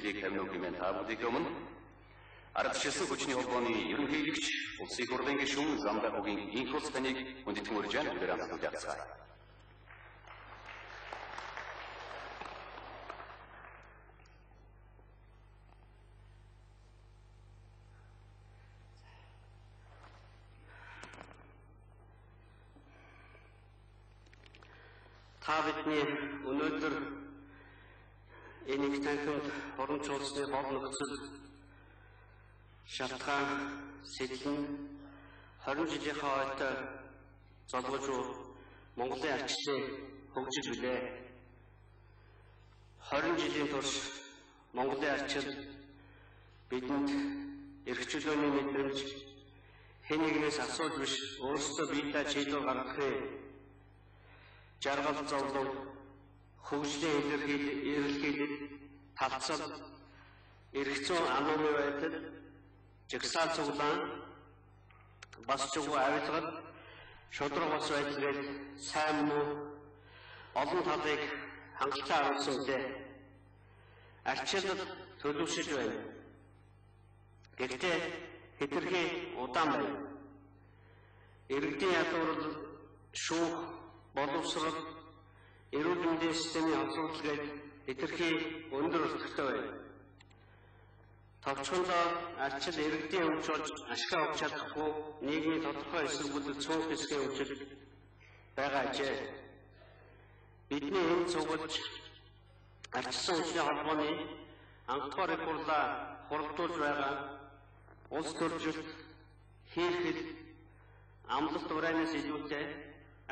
шийдвэрийг тавина уу хэмээн та бүдгийн өмнө ардчилсан хүчний холбооны ерөнхийлөгч улсын хурлын гишүүн Замбагийн инх улс таныг хүндэтгэн урьж байна. Бүгдээр хамтдаа явцгаая. Та бидний өнөөдөр энийг танхимд хурамчуулсны гол нөхцөл шалтгаан сэтэл нь 20 жилийнхаа ойтой золгож буй Монголын арчлын хөгжил билээ. 20 жилийн турш Монголын арчил бидэнд эрх чөлөөний мэдрэмж хэн нэгнээс асууж биш өөрсдөө биедээ шийдвэр гаргахын жаргал зовлон хөгжлийн эрэлхийлэл талцал эрх зүйн ануумын байдал жагсаал цуглаан бас чугуу авилгал шудраг бас байдал сайн муу олон талыг хангалттай харуулсан үлээ. Арчилд төлөвшөж байна. Гэхдээ хэтэрхий удаан байна. Иргэдийн ядуурл шүүх боловсрол эрүүл мэндийн системийн хоцрогдол хэтэрхий өндөр өртөгтэй байна. Товчхондоо арчил иргэдийн өмч болж ашгаа авч чадахгүй нийгмийн тодорхой эсэргүүцэл цөөх хэсгийн өмчил байгаа ажээ. Бидний энэ цуглаж арчилсан хүчний холбооны анхдугаар реформа хурдуулж байгаа улс төржилт хийхэд амлалт ураанаас илүүтэй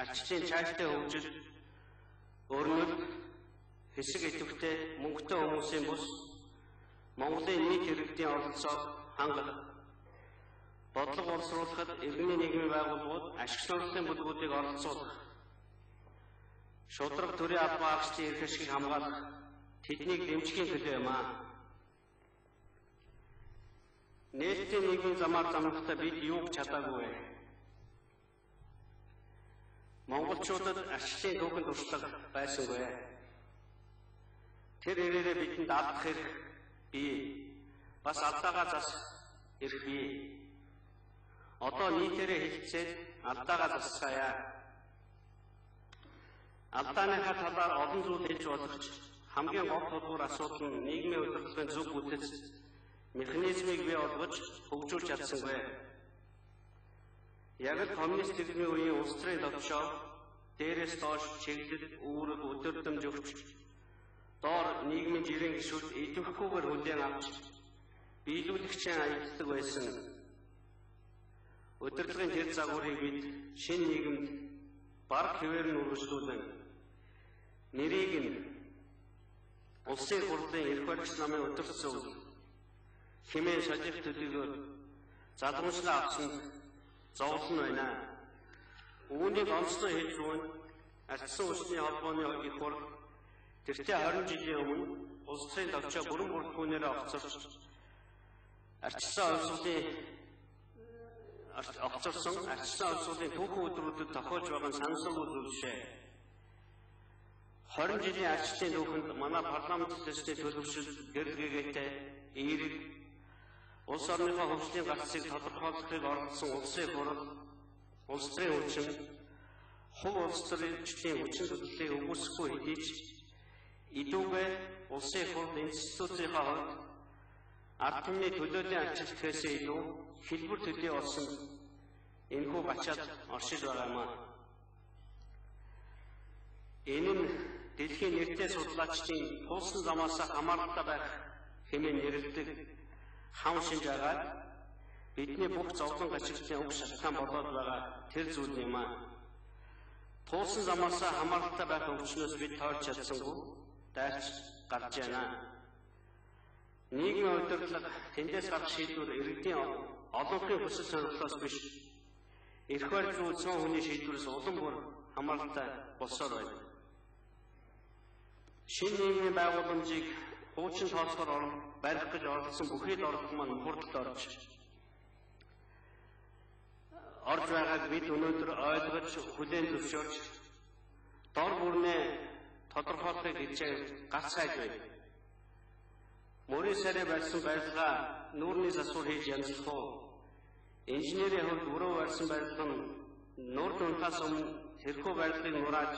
арчлын цаашдаа хөгжил өрнөд хэсэг идэвхтэй мөнгөтэй хүмүүсийн бус Монголын нийт иргэдийн оролцоог хангах бодлого боловсруулахад иргэний нийгмийн байгууллагууд ашиг сонирхлын бүлгүүдийг оролцуулах шудраг төрийн албан хаагчдын эрх ашигыг хамгаалах тэднийг дэмжихийн төлөө юм аа. Нээлттэй нийгмийн замаар замрахтаа бид юу ч чадаагүй вэ? Монголчуудад арчлын түүхэн туршлага байсангүй. Тэр ирээрээ бидэнд алдах эрх бий. Бас алдаагаа зас эрх бий. Одоо нийтээрээ хэлцээд алдаагаа засцгаая. Алдааныхаа талаар олон зүйл хэлж болох ч хамгийн гол тулгуур асуудал нь нийгмийн удирдлагын зөв бүтэц механизмыг бий болгож хөгжүүлж чадсангүй. Яг л коммунист режимийн үеийн улс төрийн товчоо дээрээс доош чиглэл үүрэг өдөрдөмж өгч доор нийгмийн жирийн гишүүд идэвхгүйгээр хүлээн авч биелүүлэгчийн аялдаг байсан. Удирдлагын тэр загварыг бид шинэ нийгэмд баг хэвээр нь үргэлжлүүлэн нэрийг нь улсын хурлын эрх баригч намын удирдсан хэмээн шалгах төлөвөөр залгамжлаа авсан зовлон байна. Үүнийг онцлог хийж буй арчилсан хүчний холбооны их хурл тэртээ 20 жилийн өмнө улс төрийн товчоо бүрэн бүрхүүнээр огцорч арчилсан онцлогийн түүхэн өдрүүдэд тохиолж байгаа нь санамсаргүй зүйлшээ. 20 жилийн арчилсан түүхэнд манай парламент төслийн төлөвшил гэрэлгээтэй эерэг улс орныхоо хөгжлийн гарцыг тодорхойлохыг оролцсон улсын хурл улс төрийн хүчин хувь улс төрийн хүчин төлөвлөлийг өгүүлсэхгүй хэдий ч идүүгээ улсын хурл институцийнхаа хувьд ард түмний төлөөлийн арчилтгээс илүү хэлбэр төдий болсон энэхүү бачаад оршиж байгаа юм. Энэ нь дэлхийн нэртэй судлаачдын тулсан замаас хамааралтай байх хэмээн нэрлэдэг хам шинж агаад бидний бүх зовлон гачигчдын уг шалтгаан болоод байгаа тэр зүйл юм аа. Тулсан замаас хамааралтай байх өвчнөөс бид тойрч чадсангүй дайрч гарч байна. Нийгмийн удирдлага тэндээс гарах шийдвэр иргэдийн олонхын хүсэл сонирхлоос биш эрх барь зүй цөөн хүний шийдвэрээс улам бүр хамааралтай болсоор байна. Шинэ нийгмийн байгууламжийг хуучин тооцоогоор барих гэж оролцсон бүхий л оролдол маань хурдд орж байгааг бид өнөөдөр ойлгож хүлээн зөвшөөрч дор бүрнээ тодорхойлохыг хичээл гарцгааж байна. Мөрийн сарай барьсан барилгаа нүүрний засвар хийж янзлах уу? Инженерийн хувьд өрөө барьсан барилга нь нуур дунтаас өмнө тэрхүү барилгыг нурааж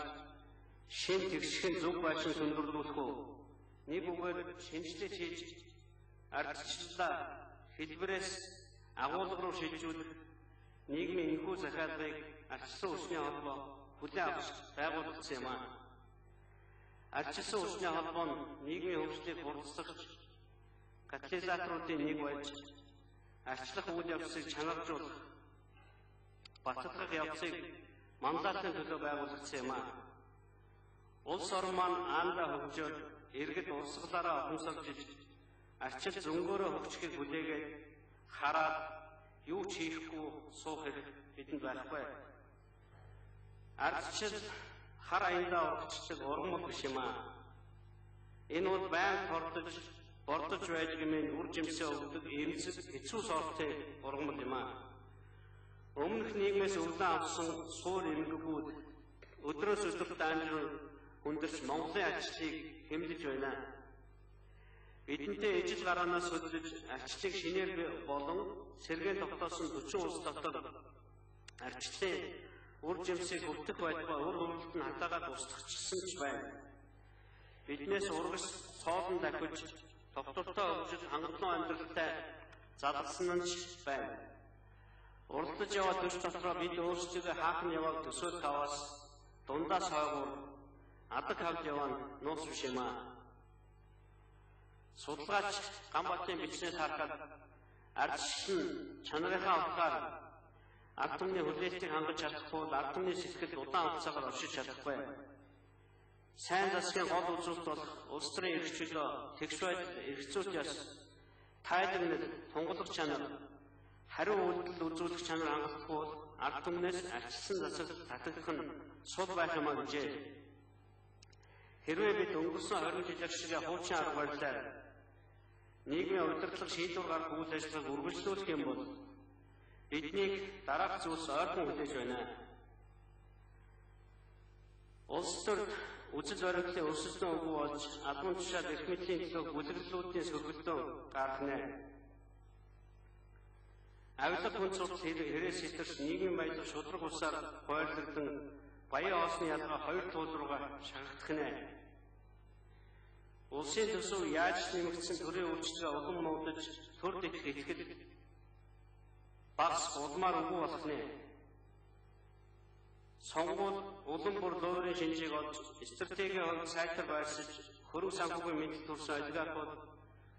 шин тэгшхэн зүг байшин сүндэрлүүлэх үү? Нэг үгээр шинжлэж хийж ардчлалаа хэлбэрээс агуулга руу шилжүүлэх нийгмийн энэхүү захиалгыг ардчилсан хүчний холбоо хүлээн авч байгуулагдсан юм аа. Ардчилсан хүчний холбоо нь нийгмийн хөгжлийг хурцлах катализаторуудын нэг байж арчлах үйл явцыг чанаржуулах, баталгах явцыг манлайлахын төлөө байгуулагдсан юм аа. Улс орн маань аандаа хөгжөөд иргэд урсгалаараа ухамсарлж арчил зөнгөөрөө хөгжихийг хүлээгээд хараад юу ч хийхгүй суух хэрэг бидэнд байхгүй. Ардчил хар аяндаа урагчдаг ургамал биш юм аа. Энэ бол байнга тордож, бордож байж гэмээр үр жимсээ өгдөг эмзэг хэцүү сортой ургамал юм аа. Өмнөх нийгмээс өвлөн авсан суур эмгэгүүд өдрөөс өдөрт амжир хүндэрч Монголын арчлыг хэмлэж байна. Бидэнтэй ижил гараанаас хөдлөж арчлыг шинээр болон сэргээн тогтоосон 40 улс дотор арчлын үр жимсийг хүртэх байлгаа үр хөвөлт нь хатаагаад устгахчилсан ч байна. Биднээс урагш цоолон дахиж тогтвортой хөгжил хангалуун амьдралтай залгасан нь ч байна. Уралдаж яваад төш дотроо бид өөрсдөө хаахан яваад төсөөл таваас дундаас хойгоор адаг хавж яваа нууц биш юм аа. Судалгаач Ганбаатарын бичнээс харахад ардчил нь чанарынхаа утгаар ард түмний хүлээлтийг хангаж чадахгүй, ард түмний сэтгэл удаан хугацаагаар оршиж чадахгүй. Сайн засгийн гол үзүүлэлт бол улс төрийн эрх чөлөө, тэгш байдал, эрхцүүлт ёс, тайлагнал, тунгалаг чанар, хариу үйлдэл үзүүлэх чанар хангалтгүй ард түмнээс арчилсан засаг татагдах нь сул байх юм а гэжээ. Хэрвээ бид өнгөрсөн 20 жилийн шиг хуучин арга барилаар нийгмийн удирдлага шийдвэр гаргах үйл ажиллагааг үргэлжлүүлэх юм бол биднийг дараах зүйлс ойрхон хүлээж байна. Улс төрд үжил баримтлалын өсөлтөн үгүй болж албан тушаал эрх мэдлийн төлөө бүлэглэлүүдийн сөргөлтөө гаргана. Авилга хүн цуглал хэрэгс хэтэрч нийгмийн баялаг шудраг усаар хойрлогдсон баян оосны ялгаа 2 туул руугаа шагагдах нэ. Улсын төсөв яаж нэмэгдсэн төрийн үйлчлэгээ улам нуудаж төр дэвтэх итгэл багс улмаар үгүй болох нэ. Сонгуул улам бүр луурын шинжийг олж стратегийн хувьд сайтар байршиж хөрөг санхүүгийн мэдээлэл төрсөн олигарх бол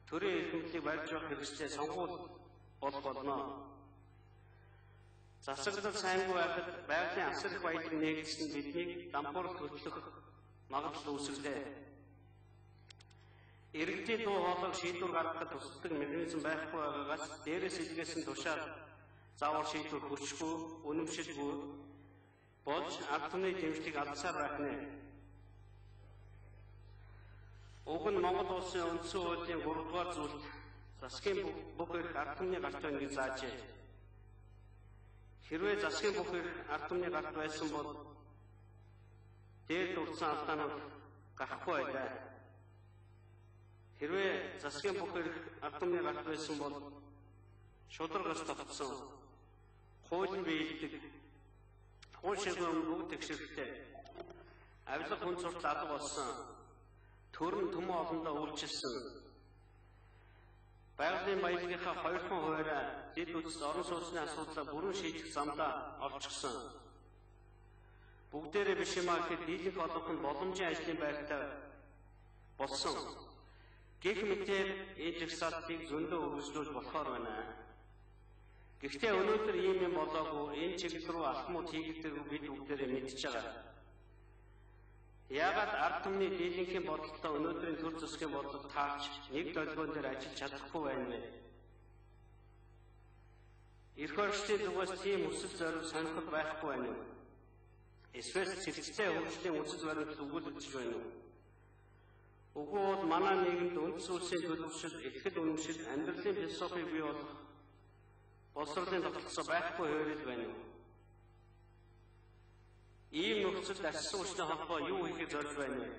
төрийн эрх мэдлийг барьж явах хэрэгсээ сонгуул болох болно. Засаглал сайнгүй байхад байгалийн асар их баялаг нэгдсэн биднийг дампуурт хөтлөх магадлал үүсгэлээ. Иргэдийн дуу хоолойг шийдвэр гаргахад тусдаг механизм байхгүй байгаагаас дээрээс илгээсэн тушаал заавар шийдвэр хүчгүй, үнэмшилгүй болж ард түмний дэмжлэг алдсаар байх нэ. Уг нь Монгол улсын үндсэн хуулийн 3-р зүйлд засгийн бүх эрх ард түмний гарт байна гэж заажээ. Хэрвээ засгийн бүх эрх ард түмний гарт байсан бол дээр дурдсан алдаанууд гарахгүй байлаа. Хэрвээ засгийн бүх эрх ард түмний гарт байсан бол шударгаас тогтсон хуулийн биелдэг хууль шийдвэр бүгд тэгшэрхтэй авилга хүн сурт алга болсон төрн төмөн олондоо үйлчилсэн байгалийн баялагынхаа 200 хувиараа дэд үтс орон сууцны асуудлаа бүрэн шийдэх замдаа орчихсон. Бүгдээрээ биш юм аа гэхэд дийлэнх олонх нь боломжийн ажлын байртай болсон. Гэх мэтээр энэ жагсаалтыг зөндөө өргөжлүүлж болохоор байна. Гэхдээ өнөөдөр ийм юм болоогүй, энэ чиглэл рүү алхмууд хийгддэг бид бүгдээрээ мэдж байгаа. Яагаад ард түмний дийлэнхийн бодолтой өнөөдрийн төр засгийн бодол таарч нэг долгион дээр ажиллаж чадахгүй байна вэ? Эрх орчдын зүгээс тийм өсөл зориг сонирхол байхгүй байна уу? Эсвэл цэгцтэй хөгжлийн өсөл зориг өгүүлж байна уу? Уг нь манай нийгэмд үндэс улсын төлөвшил, эрхэл үнэмшил, амьдралын философи бий болох боловсролын тогтолцоо байхгүй хувирал байна уу? Ийм нөхцөлд арчилсан хүчний холбоо юу хийхийг зорж байна вэ?